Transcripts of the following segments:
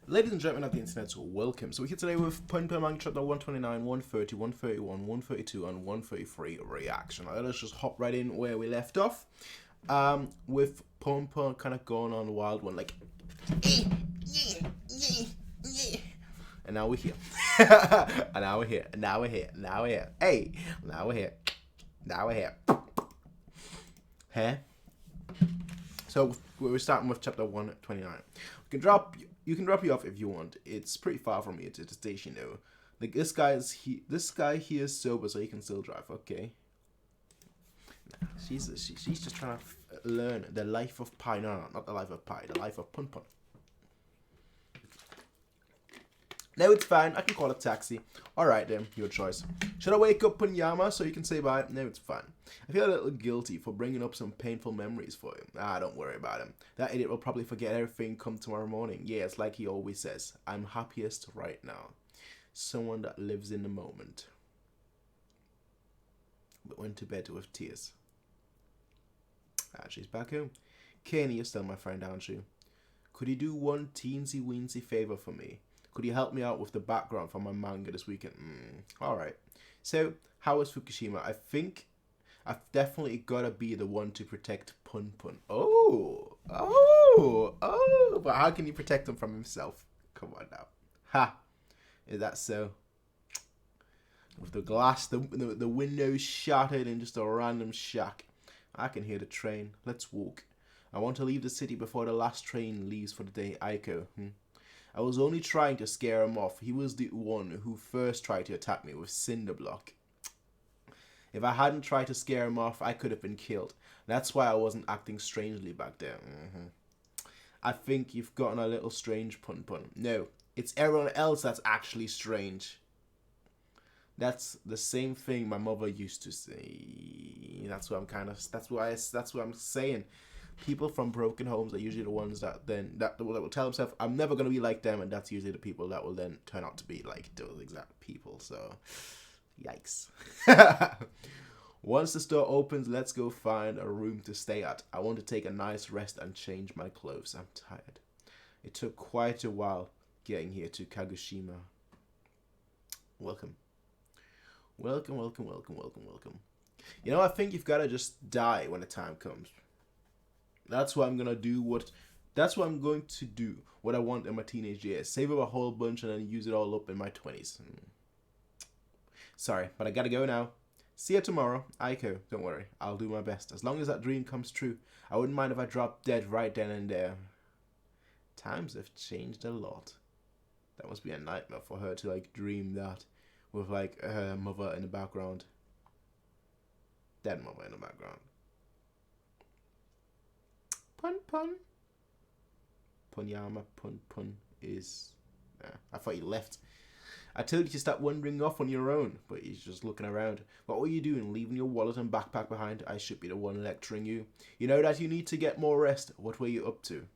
Ladies and gentlemen of the internet, welcome. So we're here today with Punpun Chapter 129, 130, 131, 132, and 133 reaction. Now, let's just hop right in where we left off. With Punpun kind of going on a wild one, like, and now we're here. And now we're here. And now we're here. Now we're here. Hey, now we're here. Now we're here. Huh? So we're starting with chapter 129. You can drop you off if you want. It's pretty far from here to the station though. Like this guy here is sober, so he can still drive. Okay. She's just trying to learn the life of Pi. No, not the life of Pi. The life of Punpun. No, it's fine. I can call a taxi. Alright then, your choice. Should I wake up Punyama so you can say bye? No, it's fine. I feel a little guilty for bringing up some painful memories for him. Don't worry about him. That idiot will probably forget everything come tomorrow morning. Yeah, it's like he always says. I'm happiest right now. Someone that lives in the moment. But went to bed with tears. She's back home. Kenny, you're still my friend, aren't you? Could you do one teensy weensy favor for me? Could you help me out with the background for my manga this weekend? Alright. So, how is Fukushima? I think I've definitely got to be the one to protect Punpun. Oh! But how can you protect him from himself? Come on now. Ha! Is that so? With the glass, the windows shattered in just a random shack. I can hear the train. Let's walk. I want to leave the city before the last train leaves for the day. Aiko. I was only trying to scare him off. He was the one who first tried to attack me with Cinder Block. If I hadn't tried to scare him off, I could have been killed. That's why I wasn't acting strangely back there. I think you've gotten a little strange, Punpun. No, it's everyone else that's actually strange. That's the same thing my mother used to say. That's what I'm saying. People from broken homes are usually the ones that will tell themselves, I'm never going to be like them, and that's usually the people that will then turn out to be like those exact people. So, yikes. Once the store opens, let's go find a room to stay at. I want to take a nice rest and change my clothes. I'm tired. It took quite a while getting here to Kagoshima. Welcome. Welcome. You know, I think you've got to just die when the time comes. That's what I'm going to do. That's what I'm going to do. What I want in my teenage years. Save up a whole bunch and then use it all up in my 20s. Sorry, but I gotta go now. See you tomorrow. Aiko, don't worry. I'll do my best. As long as that dream comes true, I wouldn't mind if I dropped dead right then and there. Times have changed a lot. That must be a nightmare for her to like dream that with like her mother in the background. Dead mother in the background. Punpun. Punyama Punpun is... I thought he left. I told you to stop wandering off on your own, but he's just looking around. What were you doing, leaving your wallet and backpack behind? I should be the one lecturing you. You know that you need to get more rest. What were you up to?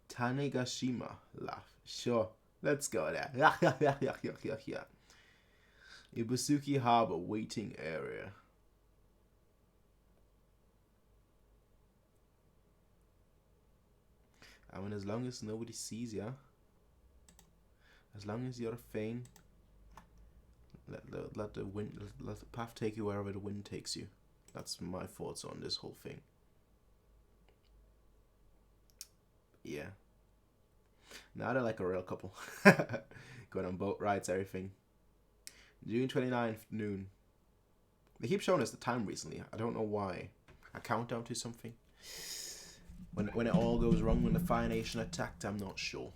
Tanegashima. Laugh. Sure, let's go there. Ibusuki Harbor waiting area. I mean, as long as nobody sees ya. As long as you're a Fane. Let the path take you wherever the wind takes you. That's my thoughts on this whole thing. Yeah. Now they're like a real couple. Going on boat rides, everything. June 29th, noon. They keep showing us the time recently. I don't know why. A countdown to something. When it all goes wrong, when the Fire Nation attacked, I'm not sure.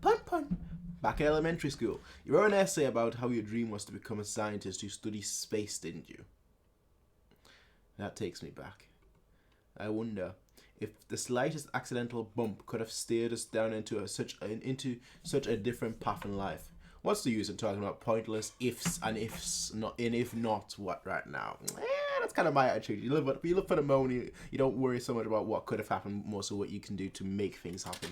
Punpun! Back at elementary school, you wrote an essay about how your dream was to become a scientist who studies space, didn't you? That takes me back. I wonder if the slightest accidental bump could have steered us down into such a different path in life. What's the use in talking about pointless ifs and ifs, if not, what right now? That's kind of my attitude. You live for the moment. You don't worry so much about what could have happened, more so what you can do to make things happen.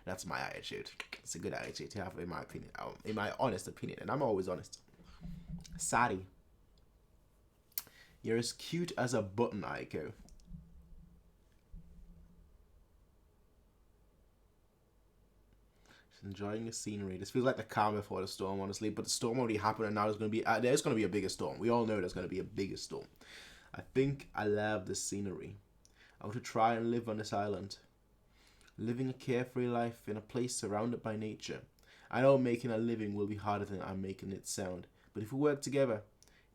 That's my attitude. It's a good attitude to have, in my opinion. In my honest opinion, and I'm always honest. Sari. You're as cute as a button, Aiko. Enjoying the scenery. This feels like the calm before the storm, honestly. But the storm already happened, and now there's going to be a bigger storm. We all know there's going to be a bigger storm. I think I love the scenery. I want to try and live on this island. Living a carefree life in a place surrounded by nature. I know making a living will be harder than I'm making it sound. But if we work together,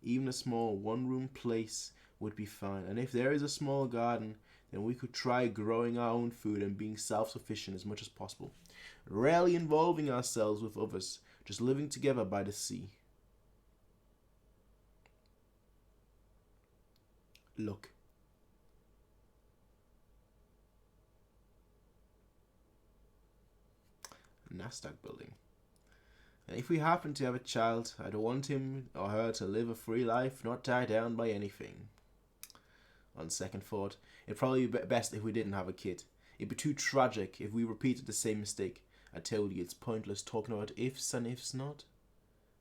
even a small one-room place would be fine. And if there is a small garden, then we could try growing our own food and being self-sufficient as much as possible. Rarely involving ourselves with others, just living together by the sea. Look. Nasdaq building. And if we happen to have a child, I don't want him or her to live a free life, not tied down by anything. On second thought, it'd probably be best if we didn't have a kid. It'd be too tragic if we repeated the same mistake. I told you it's pointless talking about ifs and ifs not.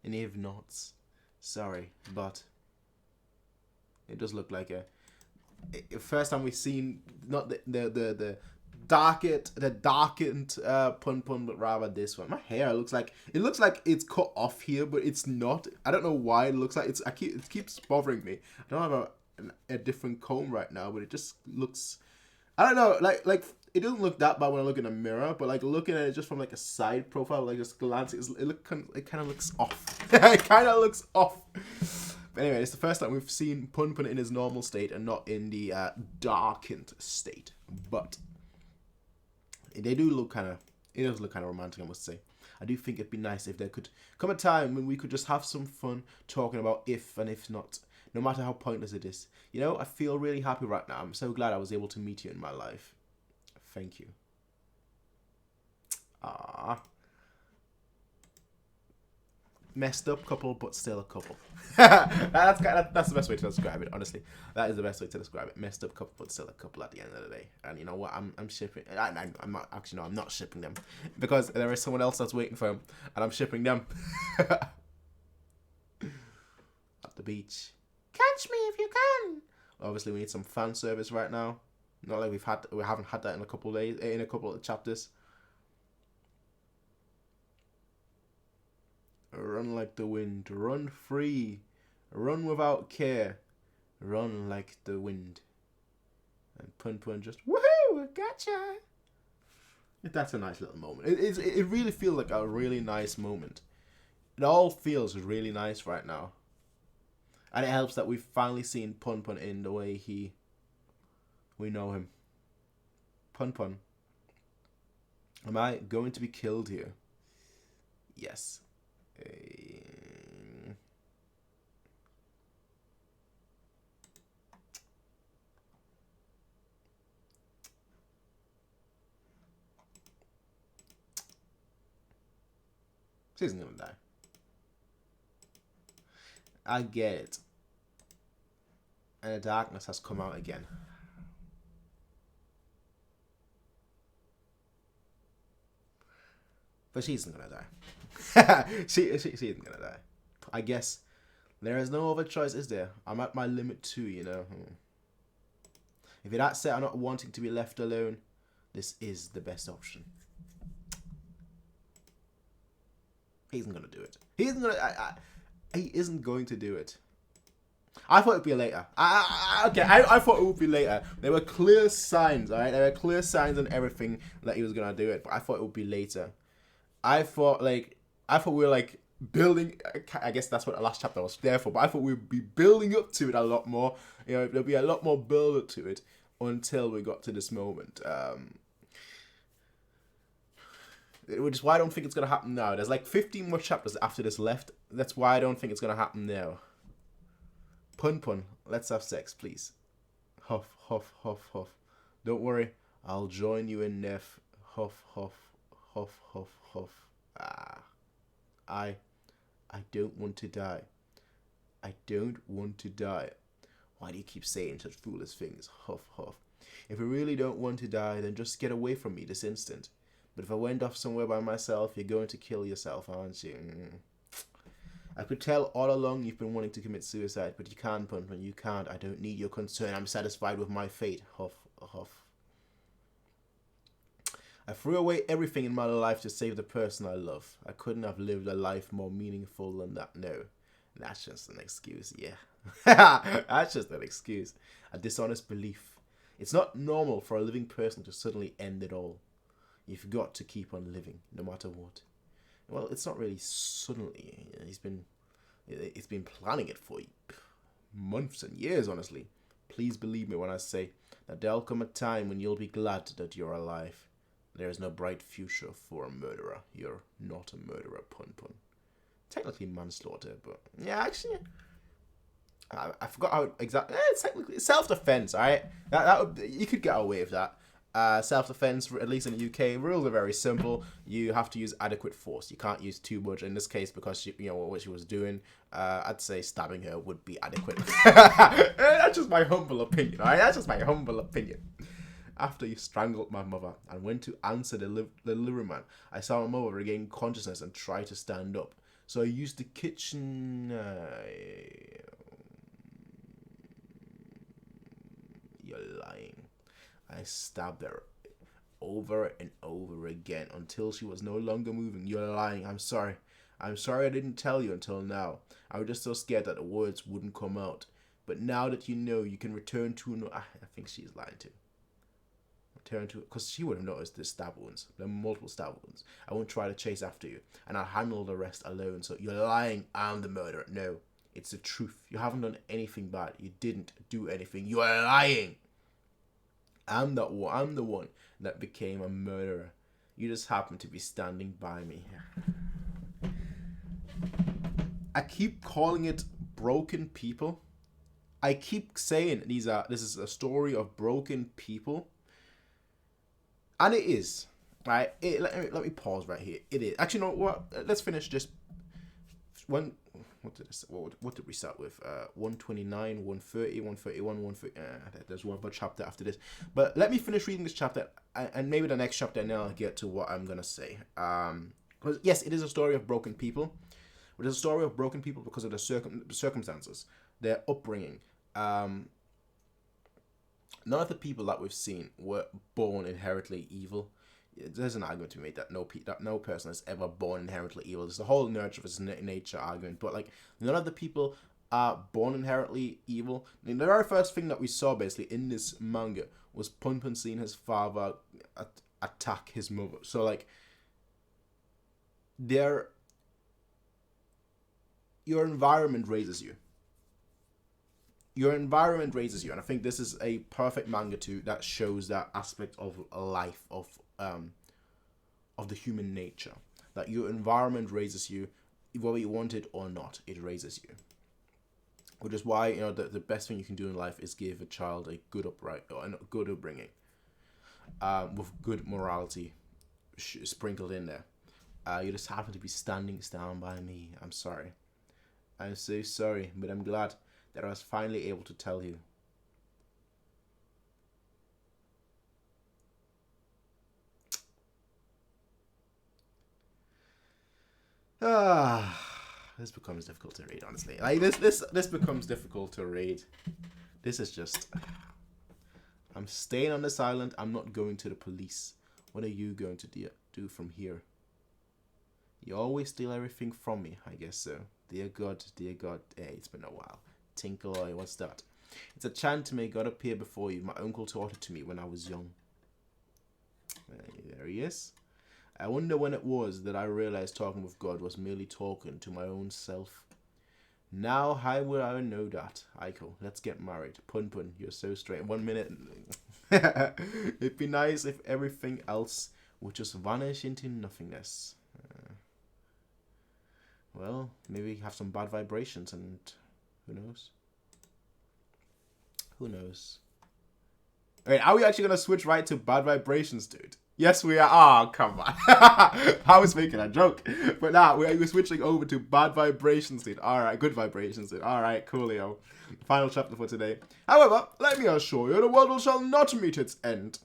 And if nots. Sorry, but it does look like first time we've seen not the darkened Punpun, but rather this one. My hair looks like it's cut off here, but it's not. I don't know why it looks like it keeps bothering me. I don't have a different comb right now, but it just looks. I don't know, like it doesn't look that bad when I look in the mirror, but like looking at it just from like a side profile, like just glancing, it kind of looks off. It kind of looks off. But anyway, it's the first time we've seen Punpun in his normal state and not in the darkened state. But they do look kind of. It does look kind of romantic, I must say. I do think it'd be nice if there could come a time when we could just have some fun talking about if and if not. No matter how pointless it is. You know, I feel really happy right now. I'm so glad I was able to meet you in my life. Thank you. Ah, messed up couple, but still a couple. that's the best way to describe it, honestly. That is the best way to describe it. Messed up couple, but still a couple at the end of the day. And you know what? I'm shipping. I'm not actually. No, I'm not shipping them because there is someone else that's waiting for them, and I'm shipping them. At the beach. Catch me if you can. Obviously, we need some fan service right now. Not like we haven't had that in a couple of days, in a couple of chapters. Run like the wind, run free, run without care, run like the wind. And Punpun just woohoo, gotcha. That's a nice little moment. It really feels like a really nice moment. It all feels really nice right now. And it helps that we've finally seen Punpun in the way we know him. Punpun, am I going to be killed here? Yes. She's gonna die. I get it. And the darkness has come out again. But she isn't gonna die. she isn't gonna die. I guess there is no other choice, is there? I'm at my limit too, you know. If you're that set on not wanting to be left alone, this is the best option. He isn't gonna do it. He isn't going to do it. I thought it'd be later. I thought it would be later. There were clear signs, alright? There were clear signs and everything that he was gonna do it, but I thought it would be later. I thought we were like building. I guess that's what the last chapter was there for. But I thought we'd be building up to it a lot more. You know, there'll be a lot more build up to it until we got to this moment. Which is why I don't think it's gonna happen now. There's like 15 more chapters after this left. That's why I don't think it's gonna happen now. Punpun, let's have sex, please. Huff, huff, huff, huff. Don't worry, I'll join you in Nef. Huff, huff, huff, huff, huff. I don't want to die. I don't want to die. Why do you keep saying such foolish things? Huff, huff. If you really don't want to die, then just get away from me this instant. But if I went off somewhere by myself, you're going to kill yourself, aren't you? I could tell all along you've been wanting to commit suicide, but you can't, Punpun. You can't. I don't need your concern. I'm satisfied with my fate. Huff, huff. I threw away everything in my life to save the person I love. I couldn't have lived a life more meaningful than that. No, that's just an excuse, yeah. That's just an excuse. A dishonest belief. It's not normal for a living person to suddenly end it all. You've got to keep on living, no matter what. Well, it's not really suddenly. It's been planning it for months and years, honestly. Please believe me when I say that there'll come a time when you'll be glad that you're alive. There is no bright future for a murderer. You're not a murderer, Punpun. Technically manslaughter, but yeah, actually, I forgot how exactly. It's technically self-defense. All right, you could get away with that. Self-defense, at least in the UK, rules are very simple. You have to use adequate force. You can't use too much. In this case, because what she was doing, I'd say stabbing her would be adequate. That's just my humble opinion. All right, that's just my humble opinion. After you strangled my mother and went to answer the delivery man, I saw my mother regain consciousness and try to stand up. So I used the kitchen. You're lying. I stabbed her over and over again until she was no longer moving. You're lying. I'm sorry. I'm sorry I didn't tell you until now. I was just so scared that the words wouldn't come out. But now that you know, you can return to... I think she's lying too. Return to... Because she would have noticed the stab wounds. There are multiple stab wounds. I won't try to chase after you. And I'll handle the rest alone. So you're lying. I'm the murderer. No. It's the truth. You haven't done anything bad. You didn't do anything. You are lying. I'm the one that became a murderer. You just happen to be standing by me. I keep calling it broken people. I keep saying this is a story of broken people. And it is. Right? Let me pause right here. It is. Actually, no, what? Let's finish just one. What did we start with? 129, 130, 131, 130. There's one more chapter after this. But let me finish reading this chapter, and maybe the next chapter, and then I'll get to what I'm going to say. Because, yes, it is a story of broken people. It is a story of broken people because of the circumstances, their upbringing. None of the people that we've seen were born inherently evil. There's an argument to be made that no person is ever born inherently evil. There's the whole nurture versus nature argument, but like none of the people are born inherently evil. The very first thing that we saw basically in this manga was Punpun seeing his father attack his mother. So like, your environment raises you. Your environment raises you, and I think this is a perfect manga that shows that aspect of life, of the human nature, that your environment raises you, whether you want it or not. It raises you, which is why the best thing you can do in life is give a child a good good upbringing, with good morality sprinkled in there. You just happen to be standing down by me. I'm sorry. I'm so sorry, but I'm glad that I was finally able to tell you. This becomes difficult to read, honestly. Like this becomes difficult to read. This is just... I'm staying on this island. I'm not going to the police. What are you going to do from here? You always steal everything from me, I guess so. Dear God, hey, it's been a while. Tinkle eye, what's that? It's a chant to make God appear before you. My uncle taught it to me when I was young. There he is. I wonder when it was that I realized talking with God was merely talking to my own self. Now, how will I know that? Aiko, let's get married. Punpun, you're so straight. 1 minute. It'd be nice if everything else would just vanish into nothingness. Well, maybe have some bad vibrations and who knows? Who knows? Wait, are we actually going to switch right to bad vibrations, dude? Yes, we are. Oh, come on. I was making a joke. But now, we're switching over to bad vibrations, dude. Alright, good vibrations, dude. Alright, coolio. Final chapter for today. However, let me assure you, the world shall not meet its end.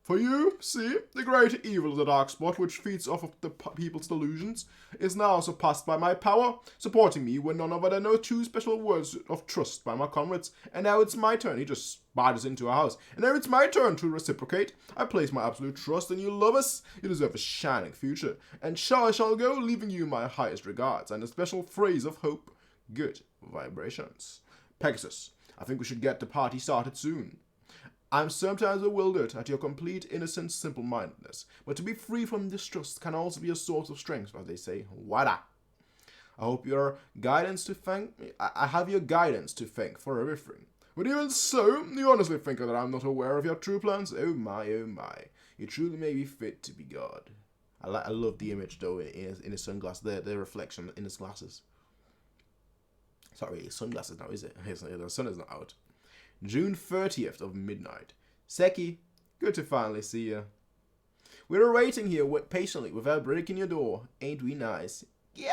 For you, see, the great evil of the dark spot, which feeds off of the people's delusions, is now surpassed by my power, supporting me when none of other know two special words of trust by my comrades. And now it's my turn. He just barges into our house. And now it's my turn to reciprocate. I place my absolute trust in you, lovers. You deserve a shining future. And I shall go, leaving you my highest regards and a special phrase of hope. Good vibrations. Pegasus, I think we should get the party started soon. I'm sometimes bewildered at your complete innocent simple-mindedness, but to be free from distrust can also be a source of strength, as they say. Wada! I hope your guidance to thank. I have your guidance to thank for everything. But even so, you honestly think that I'm not aware of your true plans? Oh my, oh my. You truly may be fit to be God. I love the image, though, in his sunglasses, the reflection in his glasses. Sorry, his sunglasses now, is it? The sun is not out. June 30th of midnight. Seki, good to finally see you. We're waiting here patiently without breaking your door. Ain't we nice? Yeah!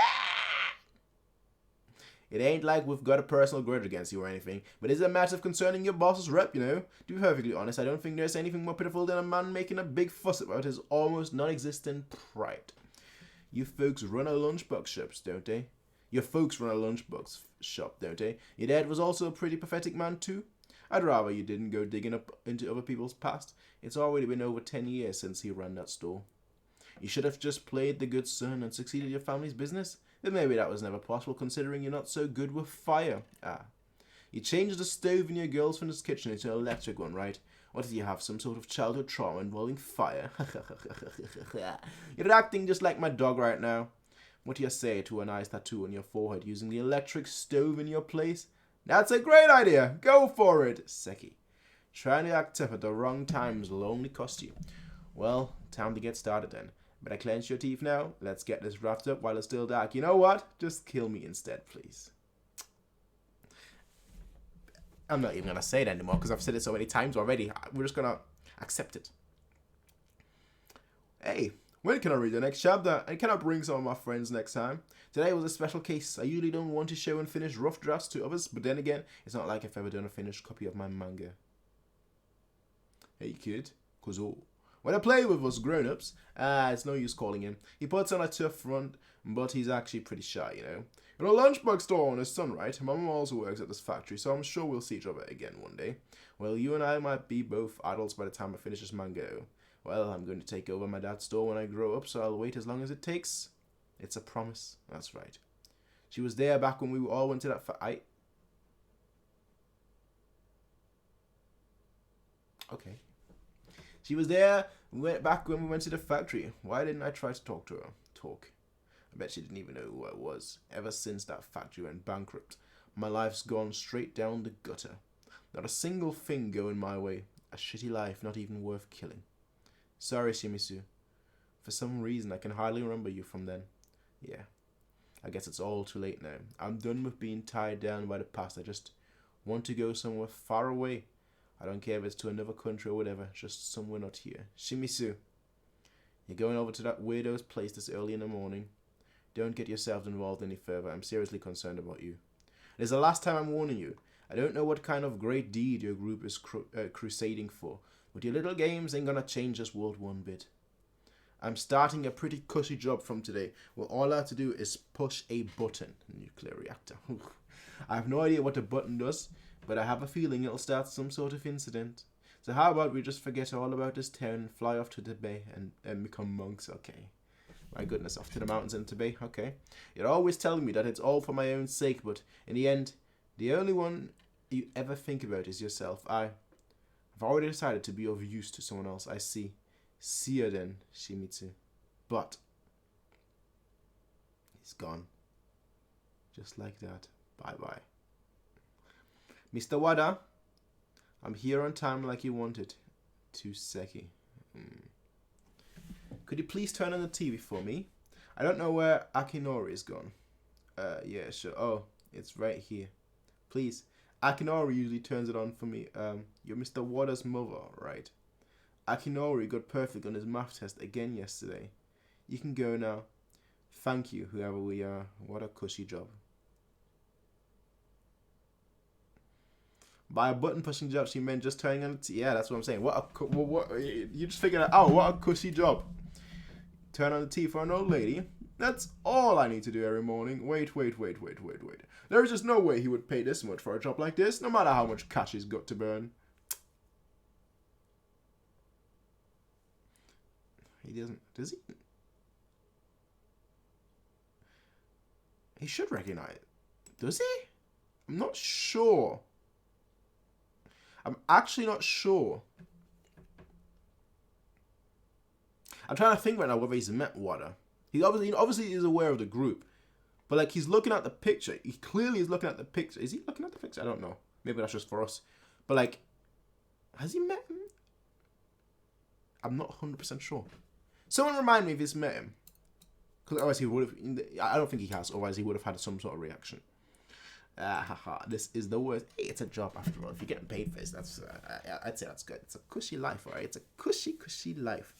It ain't like we've got a personal grudge against you or anything, but it's a matter of concerning your boss's rep, you know? To be perfectly honest, I don't think there's anything more pitiful than a man making a big fuss about his almost non-existent pride. You folks run a lunchbox shop, don't they? Your folks run a lunchbox shop, don't they? Your dad was also a pretty pathetic man too. I'd rather you didn't go digging up into other people's past. It's already been over 10 years since he ran that store. You should have just played the good son and succeeded your family's business. But maybe that was never possible, considering you're not so good with fire. You changed the stove in your girlfriend's kitchen into an electric one, right? What, do you have some sort of childhood trauma involving fire? You're acting just like my dog right now. What do you say to a nice tattoo on your forehead using the electric stove in your place? That's a great idea. Go for it, Seki. Trying to act up at the wrong times will only cost you. Well, time to get started then. Better clench your teeth now. Let's get this wrapped up while it's still dark. You know what? Just kill me instead, please. I'm not even going to say it anymore because I've said it so many times already. We're just going to accept it. Hey, when can I read the next chapter? And can I bring some of my friends next time? Today was a special case. I usually don't want to show and finish rough drafts to others, but then again, it's not like I've ever done a finished copy of my manga. Hey kid, Kozo. When I play with us grown-ups, it's no use calling him. He puts on a tough front, but he's actually pretty shy, you know. You're a lunchbox store on his son, right? My mom also works at this factory, so I'm sure we'll see each other again one day. Well, you and I might be both adults by the time I finish this manga. Well, I'm going to take over my dad's store when I grow up, so I'll wait as long as it takes. It's a promise. That's right. She was there back when we all went to that Okay. She was there back when we went to the factory. Why didn't I try to talk to her? I bet she didn't even know who I was. Ever since that factory went bankrupt, my life's gone straight down the gutter. Not a single thing going my way. A shitty life, not even worth killing. Sorry, Shimizu. For some reason, I can hardly remember you from then. Yeah, I guess it's all too late now. I'm done with being tied down by the past. I just want to go somewhere far away. I don't care if it's to another country or whatever, just somewhere not here. Shimizu, you're going over to that weirdo's place this early in the morning. Don't get yourself involved any further. I'm seriously concerned about you. It is the last time I'm warning you. I don't know what kind of great deed your group is crusading for, but your little games ain't gonna change this world one bit. I'm starting a pretty cushy job from today, where all I have to do is push a button. Nuclear reactor. I have no idea what the button does, but I have a feeling it'll start some sort of incident. So how about we just forget all about this town and fly off to Tibet and become monks, okay? My goodness, off to the mountains in Tibet, okay? You're always telling me that it's all for my own sake, but in the end, the only one you ever think about is yourself. I've already decided to be of use to someone else, I see. See you then, Shimizu. But he's gone. Just like that. Bye-bye. Mr. Wada, I'm here on time like you wanted. To Seki. Could you please turn on the TV for me? I don't know where Akinori is gone. Yeah, sure. Oh, it's right here. Please. Akinori usually turns it on for me. You're Mr. Wada's mother, right? Akinori got perfect on his math test again yesterday. You can go now. Thank you, whoever we are. What a cushy job. By a button pushing job, she meant just turning on the T. Yeah, that's what I'm saying. What you just figured out? Oh, what a cushy job. Turn on the tea for an old lady. That's all I need to do every morning. Wait. There is just no way he would pay this much for a job like this, no matter how much cash he's got to burn. He doesn't, does he? He should recognize it. Does he? I'm not sure. I'm actually not sure. I'm trying to think right now whether he's met Wada. He obviously is aware of the group. But like he's looking at the picture. He clearly is looking at the picture. Is he looking at the picture? I don't know. Maybe that's just for us. But like, has he met him? I'm not 100% sure. Someone remind me if he's met him. Because otherwise he would have... I don't think he has. Otherwise he would have had some sort of reaction. This is the worst. Hey, it's a job after all. If you're getting paid for this, that's... I'd say that's good. It's a cushy life, alright? It's a cushy life.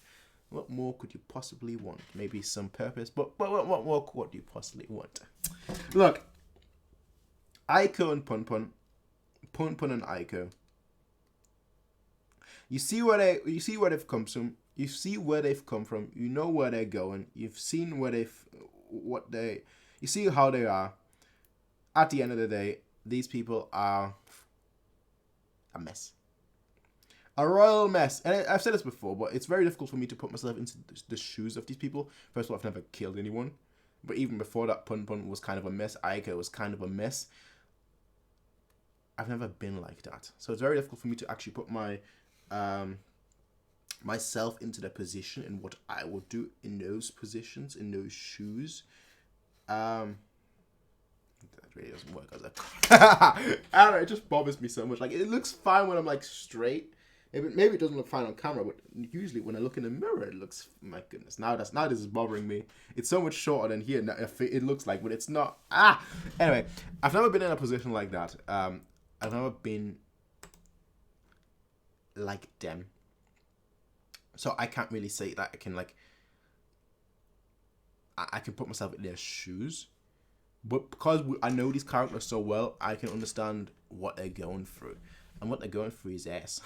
What more could you possibly want? Maybe some purpose. But what more do you possibly want? Look. Aiko and Punpun. Punpun and Aiko. You see where they've come from. You see where they've come from. You know where they're going. You've seen you see how they are. At the end of the day, these people are a mess. A royal mess. And I've said this before, but it's very difficult for me to put myself into the shoes of these people. First of all, I've never killed anyone. But even before that, Punpun was kind of a mess. Aiko was kind of a mess. I've never been like that. So it's very difficult for me to actually put my myself into the position and what I would do in those positions, in those shoes. That really doesn't work as a... I don't know, it just bothers me so much. Like, it looks fine when I'm, like, straight. Maybe it doesn't look fine on camera, but usually when I look in the mirror, it looks... My goodness, now this is bothering me. It's so much shorter than here, it looks like, but it's not. Anyway, I've never been in a position like that. I've never been like them. So I can't really say that I can, like... I can put myself in their shoes. But because I know these characters so well, I can understand what they're going through. And what they're going through is ass.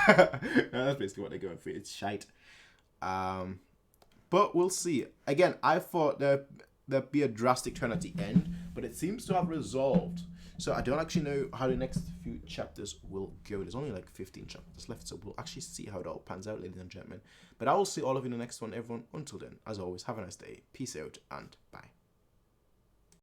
That's basically what they're going through. It's shite. But we'll see. Again, I thought there'd be a drastic turn at the end, but it seems to have resolved. So I don't actually know how the next few chapters will go. There's only like 15 chapters left, so we'll actually see how it all pans out, ladies and gentlemen. But I will see all of you in the next one, everyone. Until then, as always, have a nice day. Peace out and bye.